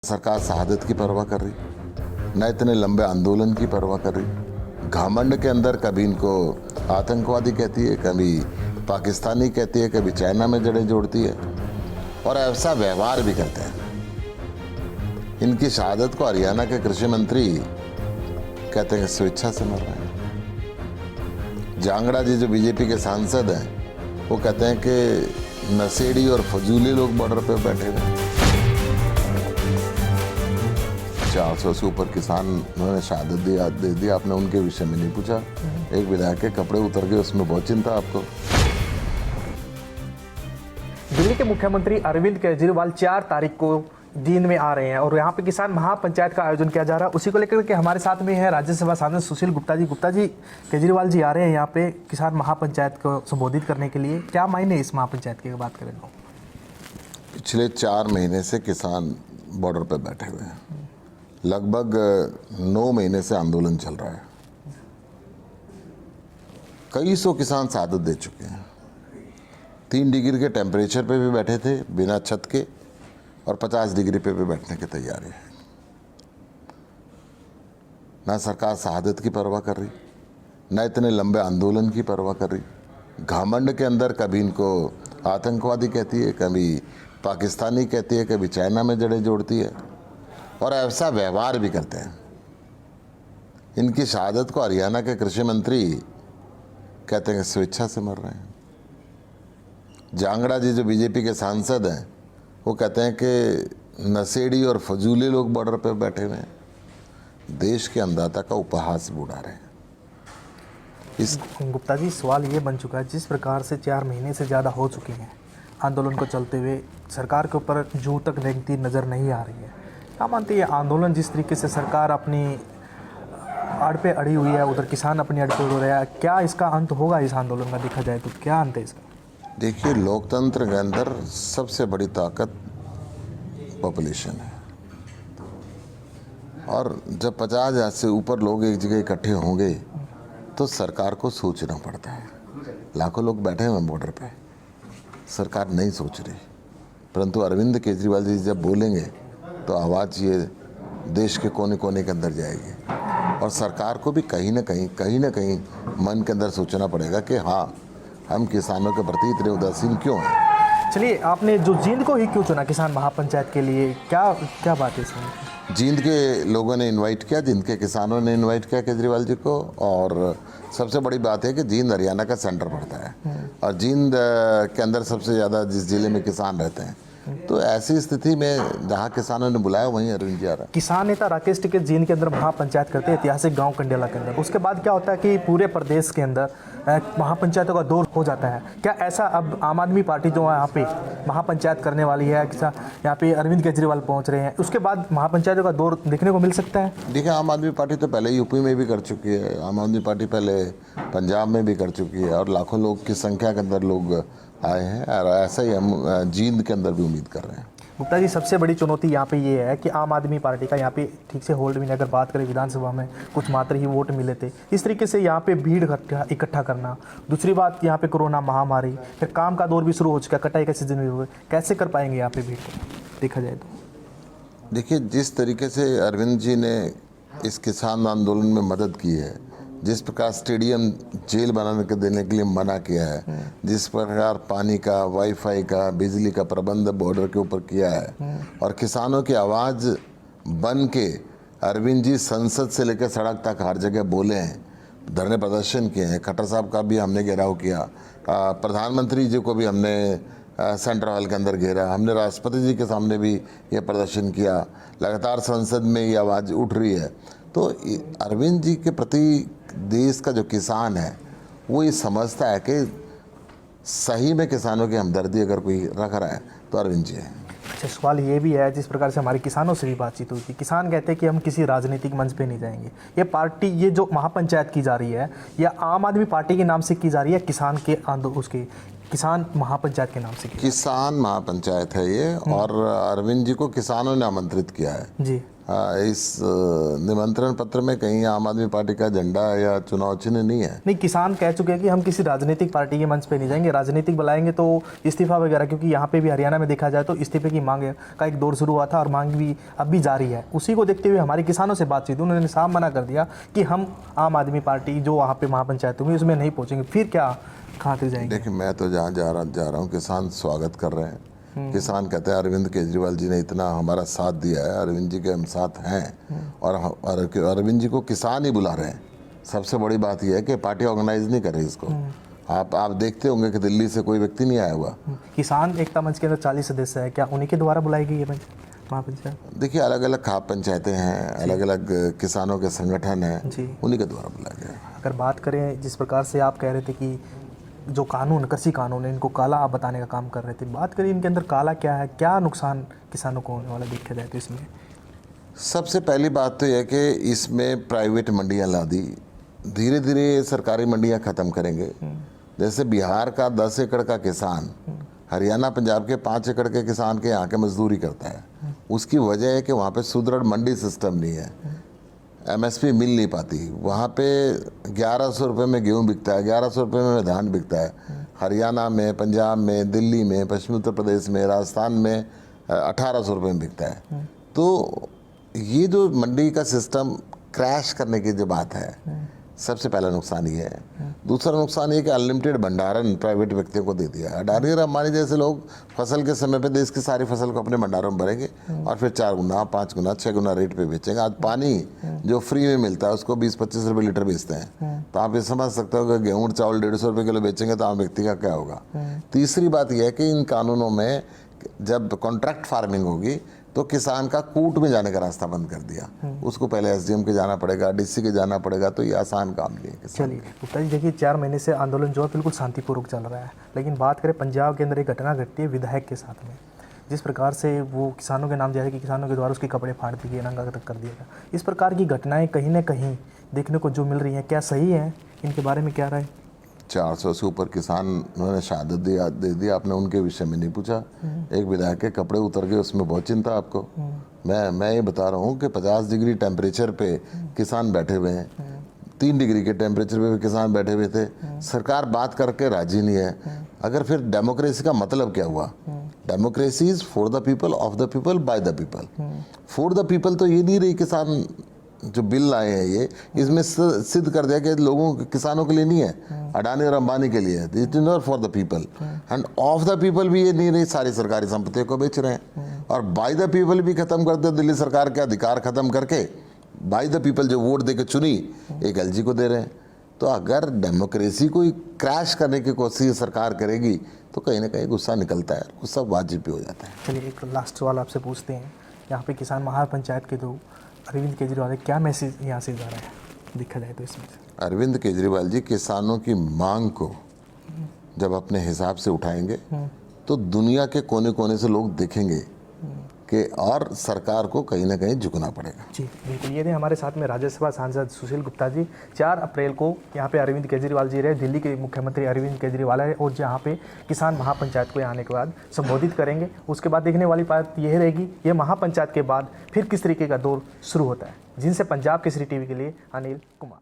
सरकार शहादत की परवाह कर रही, न इतने लंबे आंदोलन की परवाह कर रही। घमंड के अंदर कभी इनको आतंकवादी कहती है, कभी पाकिस्तानी कहती है, कभी चाइना में जड़ें जोड़ती है और ऐसा व्यवहार भी करते हैं। इनकी शहादत को हरियाणा के कृषि मंत्री कहते हैं स्वेच्छा से मर रहे हैं। जांगड़ा जी जो बीजेपी के सांसद हैं वो कहते हैं कि नशेड़ी और फजूली लोग बॉर्डर पे बैठे हुए हैं। 400 से ऊपर किसान उन्होंने शहादत दे दी। आपने उनके विषय में नहीं पूछा। एक विधायक के कपड़े उतर गए, उसमें बहुत चिंता आपको। दिल्ली के मुख्यमंत्री अरविंद केजरीवाल 4 तारीख को जींद में आ रहे हैं और यहाँ पे किसान महापंचायत का आयोजन किया जा रहा है। उसी को लेकर के हमारे साथ में है राज्यसभा सांसद सुशील गुप्ता जी। गुप्ता जी, केजरीवाल जी आ रहे हैं यहाँ पे किसान महापंचायत को संबोधित करने के लिए। क्या मायने इस महापंचायत की बात करें तो? पिछले 4 महीने से किसान बॉर्डर पर बैठे हुए हैं। लगभग 9 महीने से आंदोलन चल रहा है। कई सौ किसान शहादत दे चुके हैं। 3 डिग्री के टेम्परेचर पे भी बैठे थे बिना छत के, और 50 डिग्री पे भी बैठने की तैयारी है। ना सरकार शहादत की परवाह कर रही, ना इतने लंबे आंदोलन की परवाह कर रही। घमंड के अंदर कभी इनको आतंकवादी कहती है, कभी पाकिस्तानी कहती है, कभी चाइना में जड़ें जोड़ती है और ऐसा व्यवहार भी करते हैं। इनकी शहादत को हरियाणा के कृषि मंत्री कहते हैं स्वेच्छा से मर रहे हैं। जांगड़ा जी जो बीजेपी के सांसद हैं वो कहते हैं कि नशेड़ी और फजूली लोग बॉर्डर पर बैठे हुए हैं। देश के अन्नदाता का उपहास बुढ़ा रहे हैं। गुप्ता जी, सवाल ये बन चुका है, जिस प्रकार से 4 महीने से ज़्यादा हो चुके हैं आंदोलन को चलते हुए, सरकार के ऊपर जूं तक रेंगती नज़र नहीं आ रही है। क्या मानते हैं आंदोलन जिस तरीके से सरकार अपनी आड़ पे अड़ी हुई है, उधर किसान अपनी आड़ पे हो रहा है, क्या इसका अंत होगा इस आंदोलन का? देखा जाए तो क्या अंत है इसका? देखिए, लोकतंत्र के अंदर सबसे बड़ी ताकत पॉपुलेशन है, और जब 50,000 से ऊपर लोग एक जगह इकट्ठे होंगे तो सरकार को सोचना पड़ता है। लाखों लोग बैठे हुए हैं बॉर्डर पे, सरकार नहीं सोच रही। परंतु अरविंद केजरीवाल जी जब बोलेंगे तो आवाज़ ये देश के कोने कोने के अंदर जाएगी, और सरकार को भी कहीं ना कहीं मन के अंदर सोचना पड़ेगा कि हाँ, हम किसानों के प्रति इतने उदासीन क्यों हैं। चलिए, आपने जो जींद को ही क्यों चुना किसान महापंचायत के लिए, क्या बात है इसमें? जींद के लोगों ने इनवाइट किया, जींद के किसानों ने इनवाइट किया केजरीवाल जी को। और सबसे बड़ी बात है कि जींद हरियाणा का सेंटर पड़ता है, और जींद के अंदर सबसे ज़्यादा जिस जिले में किसान रहते हैं, तो ऐसी स्थिति में जहाँ किसानों ने बुलाया वहीं अरविंद जी आ रहा है। किसान नेता राकेश टिकैत जींद के अंदर महापंचायत करते हैं, ऐतिहासिक गांव कंडेला के अंदर। उसके बाद क्या होता है कि पूरे प्रदेश के अंदर महापंचायतों का दौर हो जाता है। क्या ऐसा अब आम आदमी पार्टी जो यहाँ पे महापंचायत करने वाली है, यहाँ पे अरविंद केजरीवाल पहुँच रहे हैं, उसके बाद महापंचायतों का दौर देखने को मिल सकता है? देखिए, आम आदमी पार्टी तो पहले यूपी में भी कर चुकी है, आम आदमी पार्टी पहले पंजाब में भी कर चुकी है, और लाखों लोग की संख्या के अंदर लोग आए हैं, और ऐसा ही हम जींद के अंदर भी उम्मीद कर रहे हैं। गुप्ता जी, सबसे बड़ी चुनौती यहाँ पे ये है कि आम आदमी पार्टी का यहाँ पे ठीक से होल्ड भी नहीं। अगर बात करें विधानसभा में कुछ मात्र ही वोट मिले थे, इस तरीके से यहाँ पे भीड़ इकट्ठा करना। दूसरी बात, यहाँ पे कोरोना महामारी, फिर काम का दौर भी शुरू हो चुका, कटाई का सीजन भी हुआ, कैसे कर पाएंगे यहाँ पे भीड़ को देखा जाए तो? देखिए, जिस तरीके से अरविंद जी ने इस किसान आंदोलन में मदद की है, जिस प्रकार स्टेडियम जेल बनाने के देने के लिए मना किया है, जिस प्रकार पानी का, वाईफाई का, बिजली का प्रबंध बॉर्डर के ऊपर किया है, और किसानों की आवाज़ बन के अरविंद जी संसद से लेकर सड़क तक हर जगह बोले हैं, धरने प्रदर्शन किए हैं। खट्टर साहब का भी हमने घेराव किया, प्रधानमंत्री जी को भी हमने सेंट्रल हॉल के अंदर घेरा, हमने राष्ट्रपति जी के सामने भी ये प्रदर्शन किया। लगातार संसद में ये आवाज़ उठ रही है। तो अरविंद जी के प्रति देश का जो किसान है वो ये समझता है कि सही में किसानों की हमदर्दी अगर कोई रख रहा है तो अरविंद जी है। अच्छा, सवाल ये भी है, जिस प्रकार से हमारे किसानों से भी बातचीत हुई थी, किसान कहते हैं कि हम किसी राजनीतिक मंच पे नहीं जाएंगे। ये पार्टी, ये जो महापंचायत की जा रही है, या आम आदमी पार्टी के नाम से की जा रही है, किसान के उसके किसान महापंचायत के नाम से? किसान महापंचायत है ये, और अरविंद जी को किसानों ने आमंत्रित किया है जी। हाँ, इस निमंत्रण पत्र में कहीं आम आदमी पार्टी का झंडा या चुनाव चिन्ह नहीं है। नहीं, किसान कह चुके हैं कि हम किसी राजनीतिक पार्टी के मंच पे नहीं जाएंगे, राजनीतिक बुलाएंगे तो इस्तीफा वगैरह, क्योंकि यहाँ पे भी हरियाणा में देखा जाए तो इस्तीफे की मांग का एक दौर शुरू हुआ था और मांग भी अब भी जारी है। उसी को देखते हुए हमारे किसानों से बातचीत, उन्होंने साफ मना कर दिया कि हम आम आदमी पार्टी जो वहाँ पे महापंचायत होंगी उसमें नहीं पहुँचेंगे। फिर क्या कहाँ तक जाएंगे? देखिए, मैं तो जहाँ जा रहा हूँ किसान स्वागत कर रहे हैं। किसान कहते हैं अरविंद केजरीवाल जी ने इतना हमारा साथ दिया है, अरविंद जी के हम साथ हैं और अरविंद जी को किसान ही बुला रहे हैं। सबसे बड़ी बात यह है कि पार्टी ऑर्गेनाइज नहीं कर रही इसको। आप देखते होंगे कि दिल्ली से कोई व्यक्ति नहीं आया हुआ। किसान एकता मंच के अंदर 40 सदस्य है, क्या उन्हीं के द्वारा बुलाई गई है महापंचायत? देखिए, अलग अलग खाप पंचायतें हैं, अलग अलग किसानों के संगठन हैं, जी। उन्हीं के द्वारा बुलाया गया। अगर बात करें जिस प्रकार से आप कह रहे थे कि जो कानून, कृषि कानून है, इनको काला आप बताने का काम कर रहे थे, बात करें इनके अंदर काला क्या है, क्या नुकसान किसानों को होने वाला देखा जाए तो इसमें? सबसे पहली बात तो यह कि इसमें प्राइवेट मंडियां ला दी, धीरे धीरे सरकारी मंडियां ख़त्म करेंगे। जैसे बिहार का 10 एकड़ का किसान हरियाणा पंजाब के 5 एकड़ के किसान के यहाँ के मजदूरी करता है। उसकी वजह है कि वहाँ पे सुदृढ़ मंडी सिस्टम नहीं है, MSP मिल नहीं पाती। वहाँ पे 1100 रुपये में गेहूँ बिकता है, 1100 रुपये में धान बिकता है। हरियाणा में, पंजाब में, दिल्ली में, पश्चिमी उत्तर प्रदेश में, राजस्थान में 1800 रुपये में बिकता है। तो ये जो मंडी का सिस्टम क्रैश करने की जो बात है, सबसे पहला नुकसान ये है। दूसरा नुकसान ये कि अनलिमिटेड भंडारण प्राइवेट व्यक्तियों को दे दिया है। अडानी और अंबानी जैसे लोग फसल के समय पे देश की सारी फसल को अपने भंडारों में भरेंगे और फिर 4 गुना, 5 गुना, 6 गुना रेट पे बेचेंगे। आज पानी जो फ्री में मिलता है उसको 20-25 रुपये लीटर बेचते हैं। तो आप ये समझ सकते हो कि गेहूँ चावल 150 रुपये किलो बेचेंगे तो आम व्यक्ति का क्या होगा। तीसरी बात यह है कि इन कानूनों में जब कॉन्ट्रैक्ट फार्मिंग होगी तो किसान का कोर्ट में जाने का रास्ता बंद कर दिया। उसको पहले SDM के जाना पड़ेगा, DC के जाना पड़ेगा, तो ये आसान काम नहीं है। चलिए गुप्ता जी, देखिए 4 महीने से आंदोलन जो है बिल्कुल शांतिपूर्वक चल रहा है, लेकिन बात करें पंजाब के अंदर एक घटना घटती है विधायक के साथ में, जिस प्रकार से वो किसानों के नाम जैसे कि किसानों के द्वारा उसके कपड़े फाड़ दिए गए, नंगा तक कर दिया गया। इस प्रकार की घटनाएं कहीं ना कहीं देखने को जो मिल रही हैं, क्या सही है? इनके बारे में क्या राय? 400 से ऊपर किसान उन्होंने शहादत दे दी, आपने उनके विषय में नहीं पूछा। एक विधायक के कपड़े उतर गए, उसमें बहुत चिंता आपको। मैं ये बता रहा हूँ कि 50 डिग्री टेम्परेचर पे किसान बैठे हुए हैं, 3 डिग्री के टेम्परेचर पे भी किसान बैठे हुए थे। सरकार बात करके राजी नहीं है। अगर फिर डेमोक्रेसी का मतलब क्या हुआ? Democracy is for the people, of the people, by the people. For the people तो ये नहीं रही किसान जो बिल लाए हैं, ये इसमें सिद्ध कर दिया कि लोगों किसानों के लिए नहीं है, अडानी और अंबानी के लिए है। It is not for the people. End of the people भी ये नहीं रही, सारी सरकारी संपत्तियों को बेच रहे हैं। और बाय द पीपल भी खत्म करते, दिल्ली सरकार के अधिकार खत्म करके बाय द पीपल जो वोट देकर चुनी एक LG को दे रहे हैं। तो अगर डेमोक्रेसी को क्रैश करने की कोशिश सरकार करेगी तो कहीं ना कहीं गुस्सा निकलता है, गुस्सा वाजिब भी हो जाता है। चलिए एक लास्ट सवाल आपसे पूछते हैं, यहाँ पे किसान महापंचायत के दो अरविंद केजरीवाल, क्या मैसेज यहाँ से जा रहा है देखा जाए तो इसमें? अरविंद केजरीवाल जी किसानों की मांग को जब अपने हिसाब से उठाएंगे तो दुनिया के कोने कोने से लोग देखेंगे कि और सरकार को कहीं ना कहीं झुकना पड़ेगा। जी बिल्कुल। ये थे हमारे साथ में राज्यसभा सांसद सुशील गुप्ता जी। 4 अप्रैल को यहाँ पे अरविंद केजरीवाल जी रहे, दिल्ली के मुख्यमंत्री अरविंद केजरीवाल है, और जहाँ पे किसान महापंचायत को आने के बाद संबोधित करेंगे। उसके बाद देखने वाली बात यह रहेगी ये महापंचायत के बाद फिर किस तरीके का दौर शुरू होता है। जिनसे पंजाब केसरी TV के लिए अनिल कुमार।